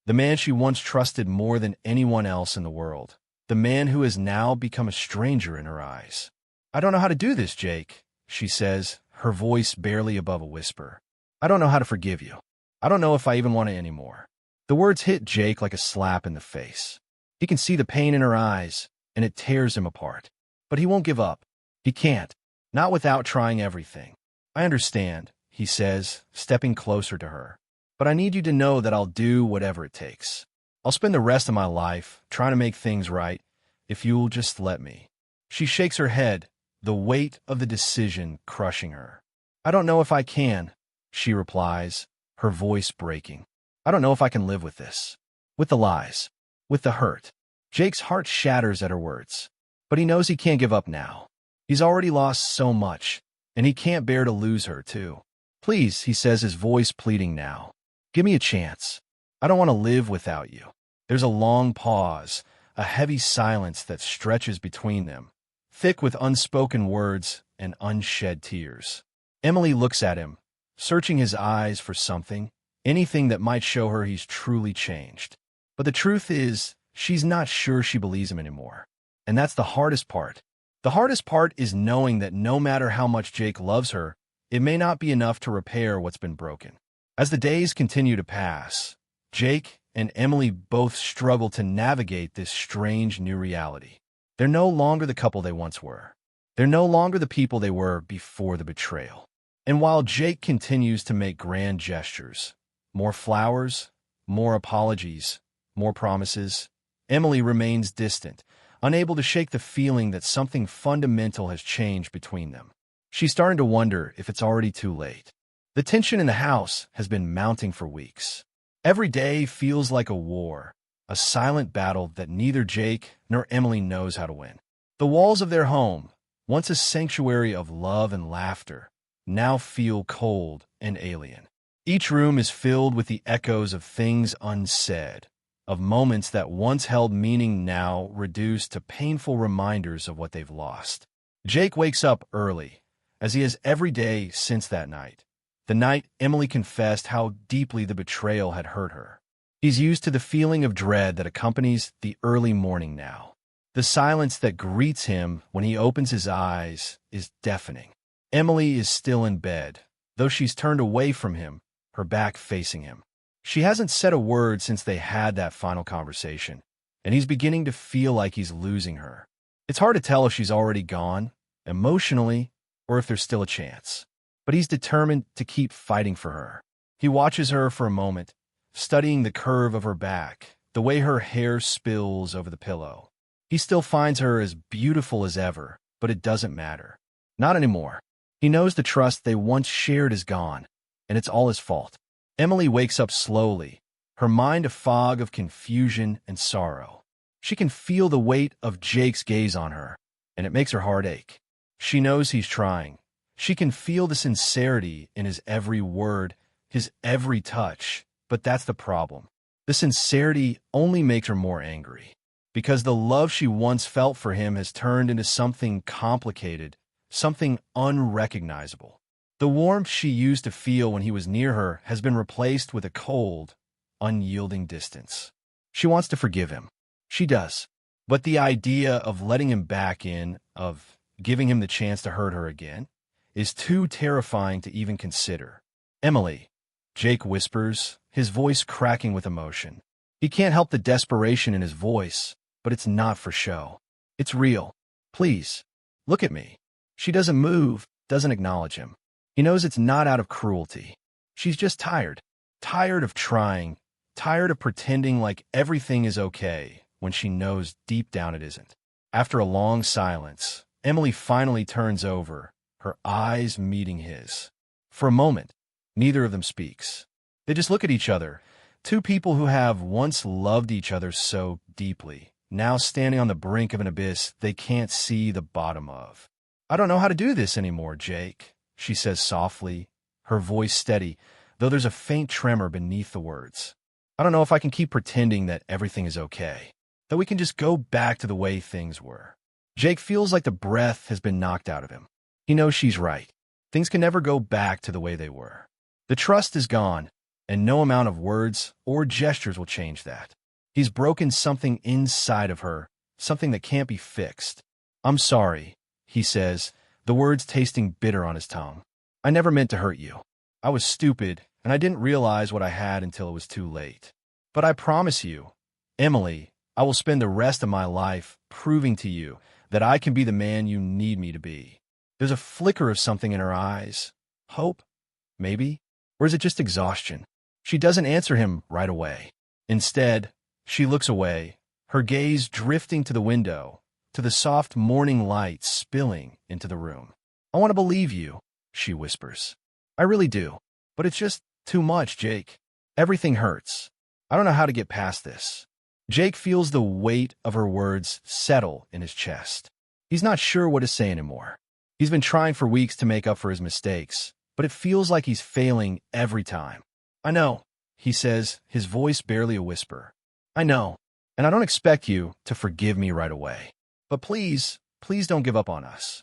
The man she once trusted more than anyone else in the world. The man who has now become a stranger in her eyes. "I don't know how to do this, Jake," she says, her voice barely above a whisper. "I don't know how to forgive you. I don't know if I even want it anymore." The words hit Jake like a slap in the face. He can see the pain in her eyes, and it tears him apart. But he won't give up. He can't. Not without trying everything. "I understand," he says, stepping closer to her. "But I need you to know that I'll do whatever it takes. I'll spend the rest of my life trying to make things right, if you'll just let me." She shakes her head, the weight of the decision crushing her. "I don't know if I can," she replies, her voice breaking. "I don't know if I can live with this. With the lies. With the hurt." Jake's heart shatters at her words. But he knows he can't give up now. He's already lost so much, and he can't bear to lose her, too. "Please," he says, his voice pleading now. "Give me a chance. I don't want to live without you." There's a long pause, a heavy silence that stretches between them, thick with unspoken words and unshed tears. Emily looks at him, searching his eyes for something, anything that might show her he's truly changed. But the truth is, she's not sure she believes him anymore. And that's the hardest part. The hardest part is knowing that no matter how much Jake loves her, it may not be enough to repair what's been broken. As the days continue to pass, Jake and Emily both struggle to navigate this strange new reality. They're no longer the couple they once were. They're no longer the people they were before the betrayal. And while Jake continues to make grand gestures, more flowers, more apologies, more promises, Emily remains distant, unable to shake the feeling that something fundamental has changed between them. She's starting to wonder if it's already too late. The tension in the house has been mounting for weeks. Every day feels like a war, a silent battle that neither Jake nor Emily knows how to win. The walls of their home, once a sanctuary of love and laughter, now feel cold and alien. Each room is filled with the echoes of things unsaid, of moments that once held meaning now reduced to painful reminders of what they've lost. Jake wakes up early, as he has every day since that night, the night Emily confessed how deeply the betrayal had hurt her. He's used to the feeling of dread that accompanies the early morning now. The silence that greets him when he opens his eyes is deafening. Emily is still in bed, though she's turned away from him, her back facing him. She hasn't said a word since they had that final conversation, and he's beginning to feel like he's losing her. It's hard to tell if she's already gone, emotionally, or if there's still a chance. But he's determined to keep fighting for her. He watches her for a moment, studying the curve of her back, the way her hair spills over the pillow. He still finds her as beautiful as ever, but it doesn't matter. Not anymore. He knows the trust they once shared is gone, and it's all his fault. Emily wakes up slowly, her mind a fog of confusion and sorrow. She can feel the weight of Jake's gaze on her, and it makes her heart ache. She knows he's trying. She can feel the sincerity in his every word, his every touch, but that's the problem. The sincerity only makes her more angry, because the love she once felt for him has turned into something complicated, something unrecognizable. The warmth she used to feel when he was near her has been replaced with a cold, unyielding distance. She wants to forgive him. She does. But the idea of letting him back in, of giving him the chance to hurt her again, is too terrifying to even consider. Emily, Jake whispers, his voice cracking with emotion. He can't help the desperation in his voice, but it's not for show. It's real. Please, look at me. She doesn't move, doesn't acknowledge him. He knows it's not out of cruelty. She's just tired. Tired of trying. Tired of pretending like everything is okay when she knows deep down it isn't. After a long silence, Emily finally turns over, her eyes meeting his. For a moment, neither of them speaks. They just look at each other, two people who have once loved each other so deeply, now standing on the brink of an abyss they can't see the bottom of. "I don't know how to do this anymore, Jake," she says softly, her voice steady, though there's a faint tremor beneath the words. "I don't know if I can keep pretending that everything is okay, that we can just go back to the way things were." Jake feels like the breath has been knocked out of him. He knows she's right. Things can never go back to the way they were. The trust is gone, and no amount of words or gestures will change that. He's broken something inside of her, something that can't be fixed. "I'm sorry," he says, the words tasting bitter on his tongue. "I never meant to hurt you. I was stupid, and I didn't realize what I had until it was too late. But I promise you, Emily, I will spend the rest of my life proving to you that I can be the man you need me to be." There's a flicker of something in her eyes. Hope? Maybe? Or is it just exhaustion? She doesn't answer him right away. Instead, she looks away, her gaze drifting to the window, to the soft morning light spilling into the room. "I want to believe you," she whispers. "I really do. But it's just too much, Jake. Everything hurts. I don't know how to get past this." Jake feels the weight of her words settle in his chest. He's not sure what to say anymore. He's been trying for weeks to make up for his mistakes, but it feels like he's failing every time. "I know," he says, his voice barely a whisper. "I know, and I don't expect you to forgive me right away. But please, please don't give up on us."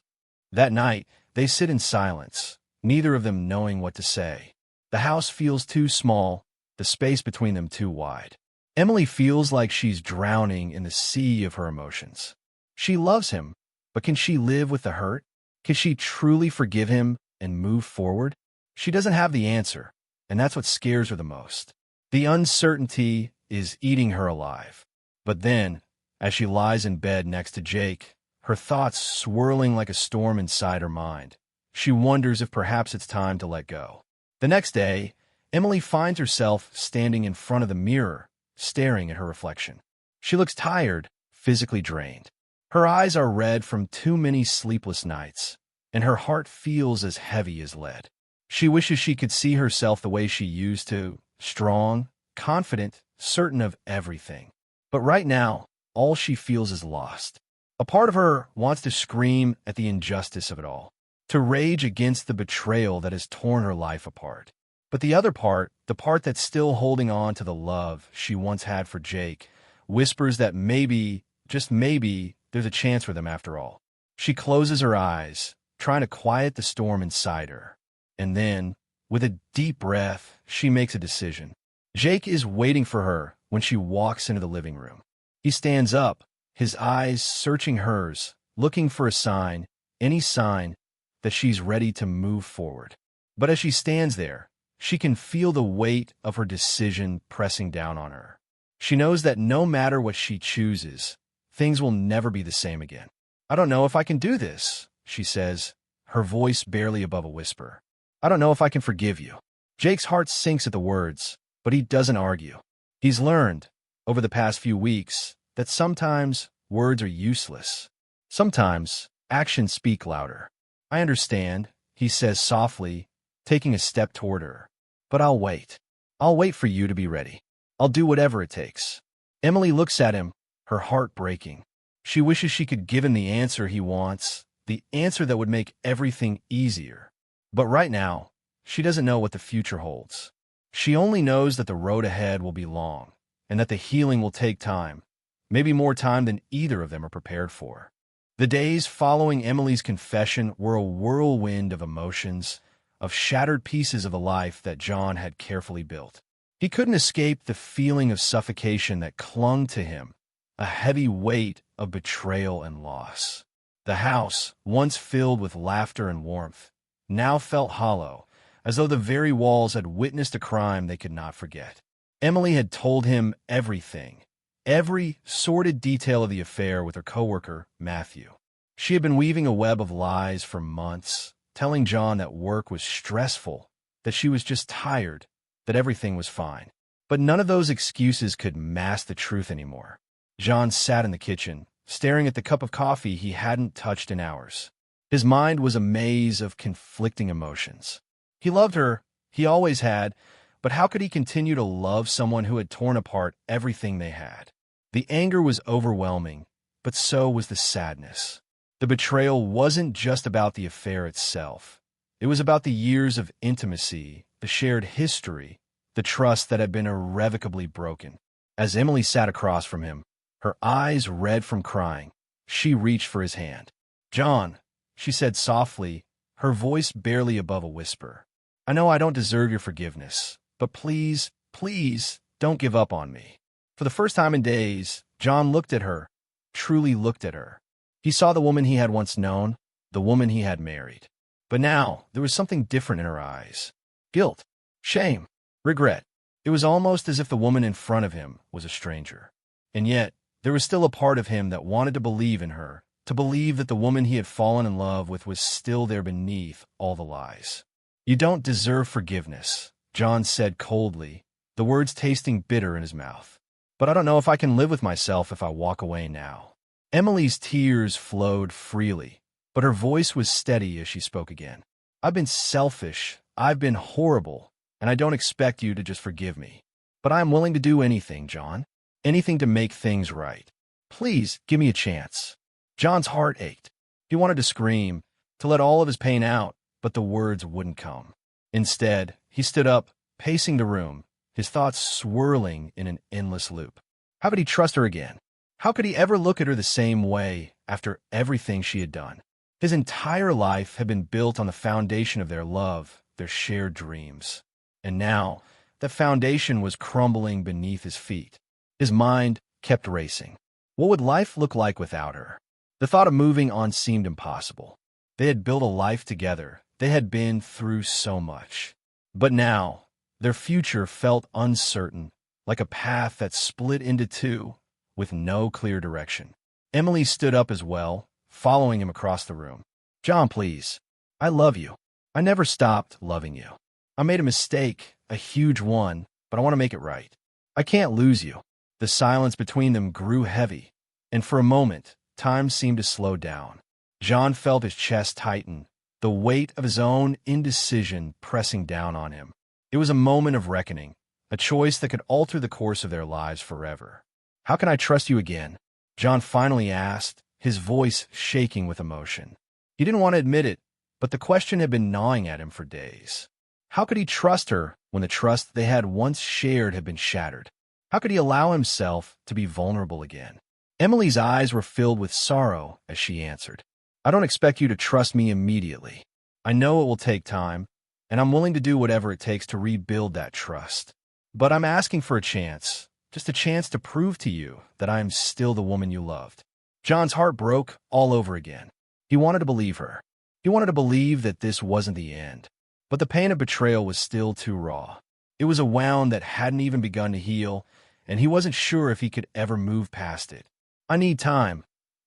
That night, they sit in silence, neither of them knowing what to say. The house feels too small, the space between them too wide. Emily feels like she's drowning in the sea of her emotions. She loves him, but can she live with the hurt? Can she truly forgive him and move forward? She doesn't have the answer, and that's what scares her the most. The uncertainty is eating her alive. But then, as she lies in bed next to Jake, her thoughts swirling like a storm inside her mind, she wonders if perhaps it's time to let go. The next day, Emily finds herself standing in front of the mirror, staring at her reflection. She looks tired, physically drained. Her eyes are red from too many sleepless nights, and her heart feels as heavy as lead. She wishes she could see herself the way she used to, strong, confident, certain of everything. But right now, all she feels is lost. A part of her wants to scream at the injustice of it all, to rage against the betrayal that has torn her life apart. But the other part, the part that's still holding on to the love she once had for Jake, whispers that maybe, just maybe, there's a chance for them after all. She closes her eyes, trying to quiet the storm inside her. And then, with a deep breath, she makes a decision. Jake is waiting for her when she walks into the living room. He stands up, his eyes searching hers, looking for a sign, any sign, that she's ready to move forward. But as she stands there, she can feel the weight of her decision pressing down on her. She knows that no matter what she chooses, things will never be the same again. "I don't know if I can do this," she says, her voice barely above a whisper. "I don't know if I can forgive you." Jake's heart sinks at the words, but he doesn't argue. He's learned, over the past few weeks, that sometimes words are useless. Sometimes actions speak louder. "I understand," he says softly, taking a step toward her. "But I'll wait. I'll wait for you to be ready. I'll do whatever it takes." Emily looks at him, her heart breaking. She wishes she could give him the answer he wants, the answer that would make everything easier. But right now, she doesn't know what the future holds. She only knows that the road ahead will be long, and that the healing will take time, maybe more time than either of them are prepared for. The days following Emily's confession were a whirlwind of emotions, of shattered pieces of a life that John had carefully built. He couldn't escape the feeling of suffocation that clung to him, a heavy weight of betrayal and loss. The house, once filled with laughter and warmth, now felt hollow, as though the very walls had witnessed a crime they could not forget. Emily had told him everything, every sordid detail of the affair with her coworker, Matthew. She had been weaving a web of lies for months, telling John that work was stressful, that she was just tired, that everything was fine. But none of those excuses could mask the truth anymore. John sat in the kitchen, staring at the cup of coffee he hadn't touched in hours. His mind was a maze of conflicting emotions. He loved her, he always had, but how could he continue to love someone who had torn apart everything they had? The anger was overwhelming, but so was the sadness. The betrayal wasn't just about the affair itself. It was about the years of intimacy, the shared history, the trust that had been irrevocably broken. As Emily sat across from him, her eyes red from crying, she reached for his hand. "John," she said softly, her voice barely above a whisper, "I know I don't deserve your forgiveness, but please, please, don't give up on me." For the first time in days, John looked at her, truly looked at her. He saw the woman he had once known, the woman he had married. But now, there was something different in her eyes. Guilt, shame, regret. It was almost as if the woman in front of him was a stranger. And yet, there was still a part of him that wanted to believe in her, to believe that the woman he had fallen in love with was still there beneath all the lies. "You don't deserve forgiveness," John said coldly, the words tasting bitter in his mouth. "But I don't know if I can live with myself if I walk away now." Emily's tears flowed freely, but her voice was steady as she spoke again. "I've been selfish, I've been horrible, and I don't expect you to just forgive me. But I am willing to do anything, John. Anything to make things right. Please, give me a chance." John's heart ached. He wanted to scream, to let all of his pain out, but the words wouldn't come. Instead, he stood up, pacing the room, his thoughts swirling in an endless loop. How could he trust her again? How could he ever look at her the same way after everything she had done? His entire life had been built on the foundation of their love, their shared dreams. And now, that foundation was crumbling beneath his feet. His mind kept racing. What would life look like without her? The thought of moving on seemed impossible. They had built a life together. They had been through so much. But now, their future felt uncertain, like a path that split into two with no clear direction. Emily stood up as well, following him across the room. John, please. I love you. I never stopped loving you. I made a mistake, a huge one, but I want to make it right. I can't lose you. The silence between them grew heavy, and for a moment, time seemed to slow down. John felt his chest tighten, the weight of his own indecision pressing down on him. It was a moment of reckoning, a choice that could alter the course of their lives forever. How can I trust you again? John finally asked, his voice shaking with emotion. He didn't want to admit it, but the question had been gnawing at him for days. How could he trust her when the trust they had once shared had been shattered? How could he allow himself to be vulnerable again? Emily's eyes were filled with sorrow as she answered. I don't expect you to trust me immediately. I know it will take time, and I'm willing to do whatever it takes to rebuild that trust. But I'm asking for a chance, just a chance to prove to you that I am still the woman you loved. John's heart broke all over again. He wanted to believe her. He wanted to believe that this wasn't the end. But the pain of betrayal was still too raw. It was a wound that hadn't even begun to heal, and he wasn't sure if he could ever move past it. I need time,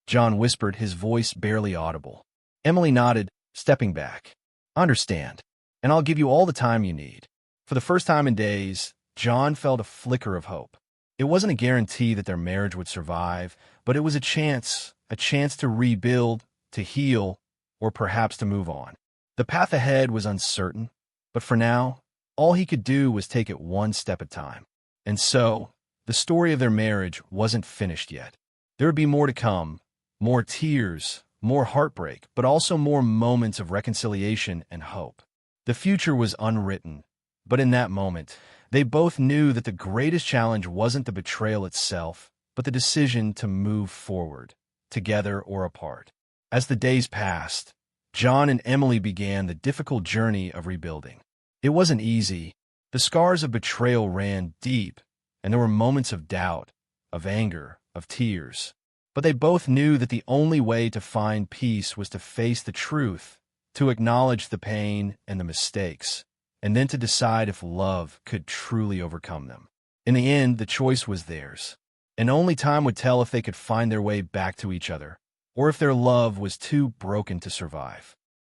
John whispered, his voice barely audible. Emily nodded, stepping back. I understand, and I'll give you all the time you need. For the first time in days, John felt a flicker of hope. It wasn't a guarantee that their marriage would survive, but it was a chance to rebuild, to heal, or perhaps to move on. The path ahead was uncertain, but for now, all he could do was take it one step at a time. And so, the story of their marriage wasn't finished yet. There would be more to come, more tears, more heartbreak, but also more moments of reconciliation and hope. The future was unwritten, but in that moment, they both knew that the greatest challenge wasn't the betrayal itself, but the decision to move forward, together or apart. As the days passed, John and Emily began the difficult journey of rebuilding. It wasn't easy. The scars of betrayal ran deep, and there were moments of doubt, of anger, of tears. But they both knew that the only way to find peace was to face the truth, to acknowledge the pain and the mistakes, and then to decide if love could truly overcome them. In the end, the choice was theirs, and only time would tell if they could find their way back to each other, or if their love was too broken to survive.